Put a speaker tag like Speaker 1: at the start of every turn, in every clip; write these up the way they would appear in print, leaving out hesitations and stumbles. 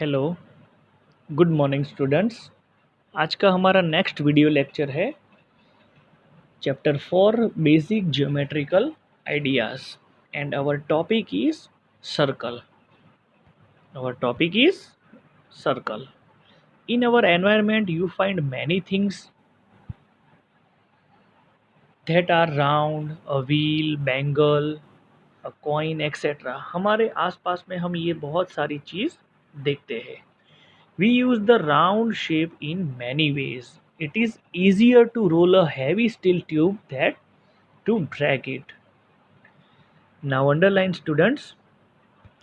Speaker 1: Hello, good morning students. आज का हमारा नेक्स्ट वीडियो लेक्चर है chapter 4 basic geometrical ideas and our topic is circle. Our topic is circle. In our environment you find many things that are round, a wheel, bangle, a coin, etc. हमारे आसपास में हम ये बहुत सारी चीज़ देखते हैं। We use the round shape in many ways. It is easier to roll a heavy steel tube than to drag it. Now underline students,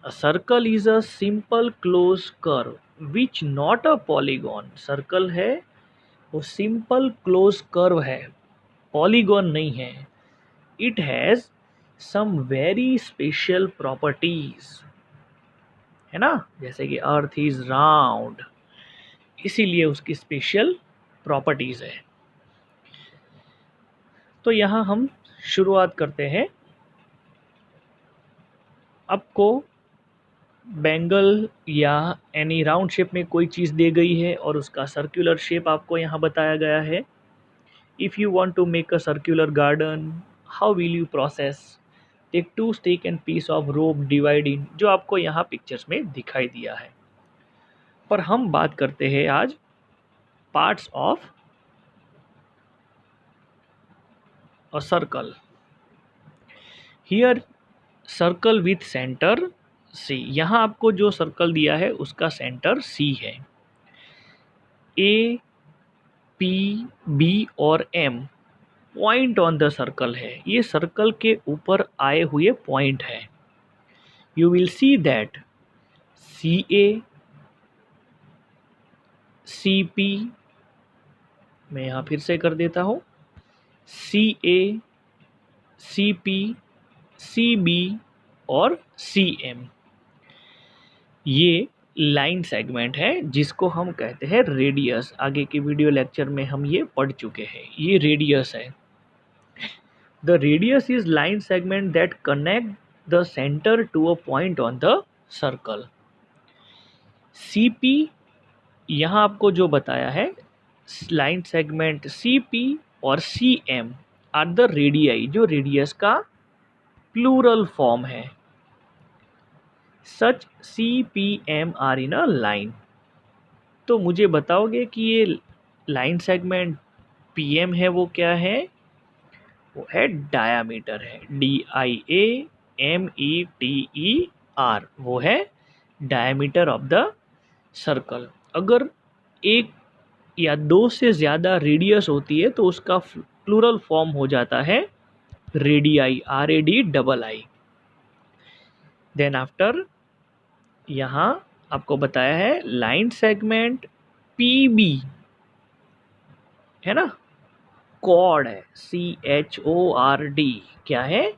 Speaker 1: a circle is a simple closed curve which not a polygon. Circle है वो simple closed curve है, polygon नहीं है. It has some very special properties, है ना, जैसे कि earth is round, इसीलिए उसकी स्पेशल प्रॉपर्टीज है। तो यहाँ हम शुरुआत करते हैं। आपको बैंगल या एनी राउंड शेप में कोई चीज़ दी गई है और उसका सर्कुलर शेप आपको यहाँ बताया गया है। If you want to make a circular garden, how will you process? Take 2 stick and piece of rope divide in, जो आपको यहाँ पिक्चर्स में दिखाई दिया है। पर हम बात करते हैं आज parts of a circle. Here circle with centre C, यहाँ आपको जो सर्कल दिया है उसका सेंटर सी है। ए, पी, बी और M point on the circle है, ये सर्कल के ऊपर आए हुए पॉइंट है। You will see that C A, C P, मैं यहाँ फिर से कर देता हूँ, सी A, C P, C B और सी एम, ये लाइन सेगमेंट है जिसको हम कहते हैं रेडियस। आगे के वीडियो लेक्चर में हम ये पढ़ चुके हैं, ये रेडियस है। The radius is line segment that connect the centre to a point on the circle. C P, यहाँ आपको जो बताया है, लाइन सेगमेंट सी पी और C M R the radii, जो रेडियस का प्लूरल फॉर्म है। Such C P M R in a line. तो मुझे बताओगे कि ये लाइन सेगमेंट पी एम है वो क्या है? वो है डायामीटर है, DIAMETER, वो है डायामीटर ऑफ द सर्कल। अगर एक या दो से ज़्यादा रेडियस होती है तो उसका प्लूरल फॉर्म हो जाता है रेडियाई, RADII। देन आफ्टर यहाँ आपको बताया है लाइन सेगमेंट PB, है ना, कॉर्ड है, CHORD, क्या है?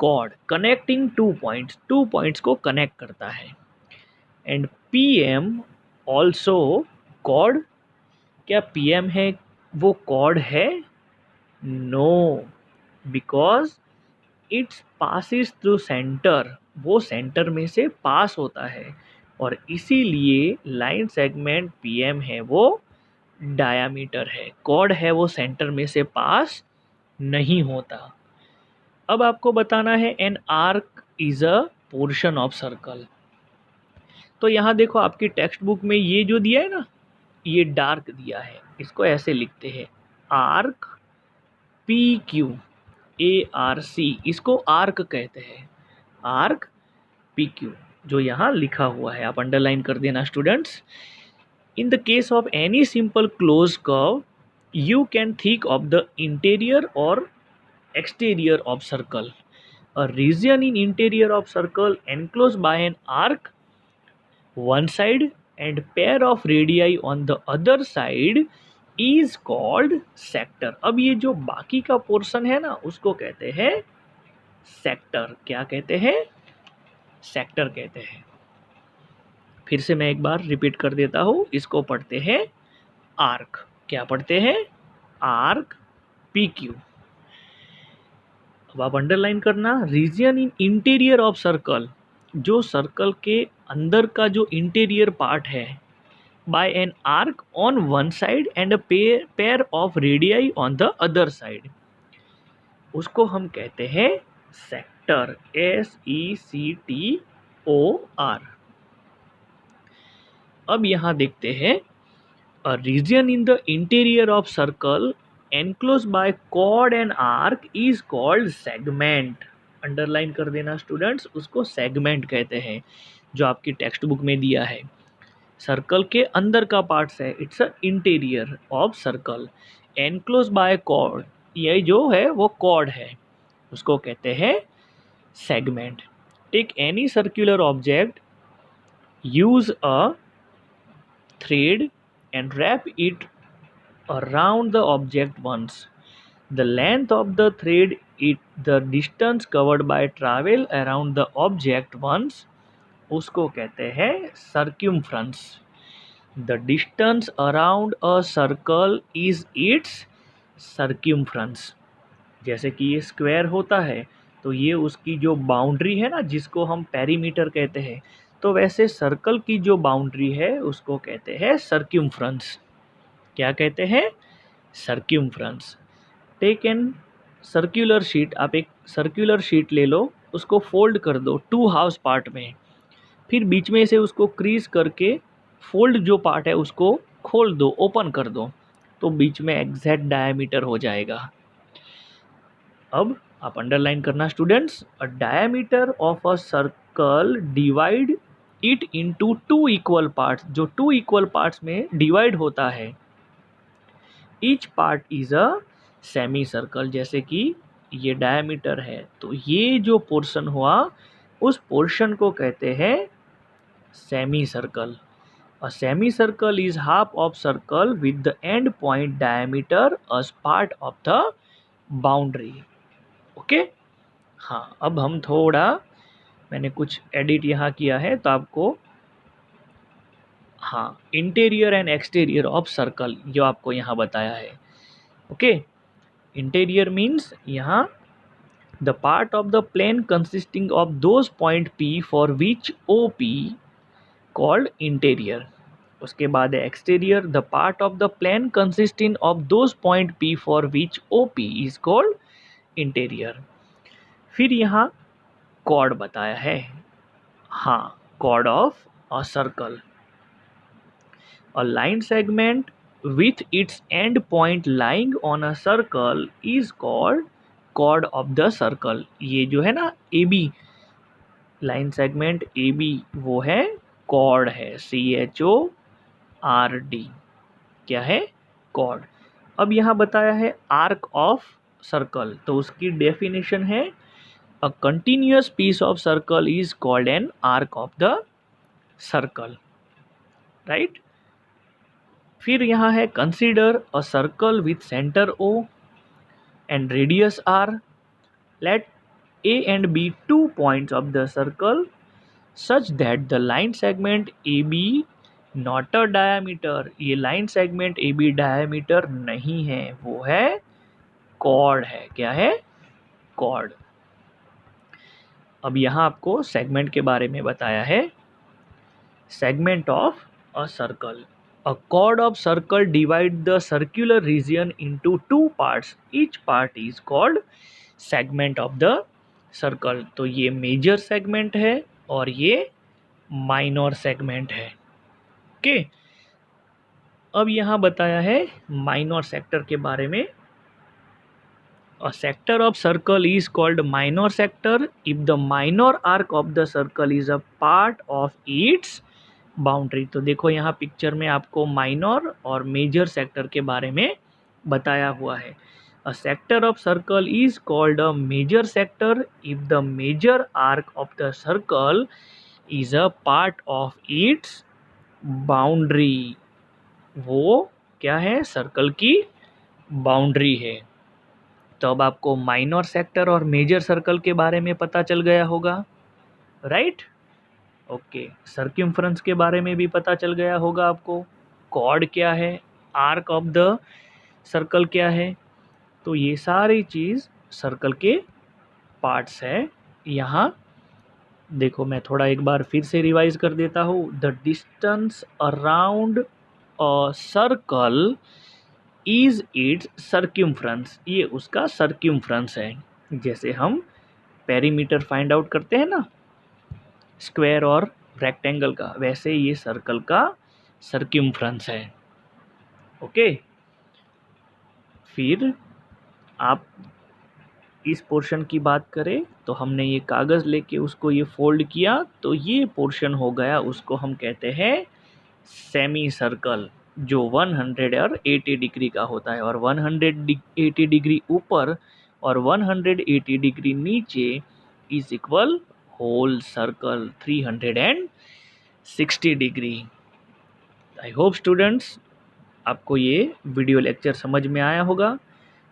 Speaker 1: कॉर्ड, कनेक्टिंग टू पॉइंट्स को कनेक्ट करता है। एंड PM ऑल्सो कॉर्ड, क्या PM है वो कॉर्ड है? No, because it's passes through centre, वो सेंटर में से पास होता है और इसीलिए लाइन सेगमेंट PM है वो डायामीटर है, कॉर्ड है वो सेंटर में से पास नहीं होता। अब आपको बताना है an arc is a portion of circle. तो यहाँ देखो आपकी टेक्स्ट बुक में ये जो दिया है ना, ये डार्क दिया है, इसको ऐसे लिखते हैं आर्क PQARC, इसको आर्क कहते हैं, आर्क PQ, जो यहाँ लिखा हुआ है आप अंडरलाइन कर देना students. In the case of any simple closed curve, you can think of the interior or exterior of circle. A region in interior of circle enclosed by an arc one side and pair of radii on the other side is called sector. अब ये जो बाकी का portion है ना उसको कहते हैं सेक्टर। क्या कहते हैं? सेक्टर कहते हैं। फिर से मैं एक बार रिपीट कर देता हूँ, इसको पढ़ते हैं आर्क। क्या पढ़ते हैं? Arc PQ। अब आप अंडरलाइन करना, region in interior of circle जो सर्कल के अंदर का जो इंटीरियर पार्ट है by an arc on one side and a pair of radii on the other side, उसको हम कहते हैं सेक्टर, SECTOR। अब यहाँ देखते हैं, a region in the interior of circle enclose by chord and arc is called segment. Underline कर देना स्टूडेंट्स, उसको सेगमेंट कहते हैं, जो आपकी टेक्स्ट बुक में दिया है। सर्कल के अंदर का पार्ट्स है, it's a interior of circle, enclose by chord, ये जो है वो कॉर्ड है, उसको कहते हैं segment. Take any circular object, use a thread and wrap it around the object once. The length of the thread is the distance covered by travel around the object once, उसको कहते हैं circumference. The distance around a circle is its circumference. जैसे कि ये square होता है तो ये उसकी जो बाउंड्री है ना, जिसको हम पेरीमीटर कहते हैं, तो वैसे सर्कल की जो बाउंड्री है उसको कहते हैं सर्क्यूमफ्रेंस। क्या कहते हैं? सर्क्यूमफ्रेंस। टेक एन सर्कुलर शीट, आप एक सर्कुलर शीट ले लो, उसको फोल्ड कर दो 2 हाफ पार्ट में, फिर बीच में से उसको क्रीज करके फोल्ड जो पार्ट है उसको खोल दो, ओपन कर दो, तो बीच में एग्जैक्ट डायमीटर हो जाएगा। अब आप अंडरलाइन करना students, a diameter of a circle divide it into 2 equal parts, जो 2 इक्वल पार्ट्स में डिवाइड होता है, each part is a semi circle. जैसे कि ये डायमीटर है तो ये जो पोर्शन हुआ उस पोर्शन को कहते हैं semi circle. A semi circle is half of circle with the end point diameter as part of the boundary. Okay, हाँ अब हम थोड़ा, मैंने कुछ एडिट यहाँ किया है तो आपको, हाँ interior and exterior of circle जो आपको यहाँ बताया है। ओके, इंटीरियर मीन्स यहाँ the part of the plane consisting of those point P for which OP called interior. उसके बाद है exterior, the part of the plane consisting of those point P for which OP is called interior. फिर यहाँ chord बताया है, हाँ chord of a circle, a line segment with its end point lying on a circle is called chord of the circle। ये जो है ना AB, line segment AB, वो है chord है, CHORD। क्या है? chord। अब यहाँ बताया है आर्क ऑफ सर्कल, तो उसकी डेफिनेशन है, a continuous piece of circle is called an arc of the circle, right. फिर यहाँ है consider a circle with centre O and radius R, let A and B 2 points of the circle such that the line segment AB not a diameter, ये line segment AB diameter नहीं है, वो है chord है। क्या है? chord। अब यहाँ आपको सेगमेंट के बारे में बताया है, segment of a circle, a chord of circle divide the circular region into 2 parts, each part is called segment of the circle। तो ये मेजर सेगमेंट है और ये माइनर सेगमेंट है। ओके, अब यहाँ बताया है माइनर सेक्टर के बारे में, a sector of circle is called minor sector if the minor arc of the circle is a part of its boundary. तो देखो यहाँ पिक्चर में आपको माइनर और मेजर सेक्टर के बारे में बताया हुआ है। A sector of circle is called a major sector if the major arc of the circle is a part of its boundary. वो क्या है? सर्कल की बाउंड्री है। तो अब आपको माइनर सेक्टर और मेजर सर्कल के बारे में पता चल गया होगा, राइट। ओके, सर्कम्फ्रेंस के बारे में भी पता चल गया होगा आपको, कॉर्ड क्या है, आर्क ऑफ द सर्कल क्या है। तो ये सारी चीज़ सर्कल के पार्ट्स है। यहाँ देखो मैं थोड़ा एक बार फिर से रिवाइज कर देता हूँ। The distance around a circle is its circumference, ये उसका सर्क्यूम्फ्रेंस है। जैसे हम पेरीमीटर फाइंड आउट करते हैं ना स्क्वायर और रेक्टेंगल का, वैसे ये सर्कल का सर्क्यूम्फ्रेंस है। ओके, फिर आप इस पोर्शन की बात करें तो हमने ये कागज़ लेके उसको ये फोल्ड किया तो ये पोर्शन हो गया, उसको हम कहते हैं सेमी सर्कल, जो 180 डिग्री का होता है। और 180 डिग्री ऊपर और 180 डिग्री नीचे is equal whole circle 360 degree. I hope students आपको ये वीडियो लेक्चर समझ में आया होगा।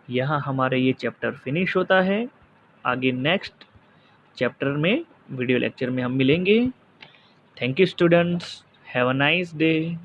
Speaker 1: यहाँ हमारे ये चैप्टर फिनिश होता है। आगे नेक्स्ट चैप्टर में वीडियो लेक्चर में हम मिलेंगे। Thank you students, have a nice day.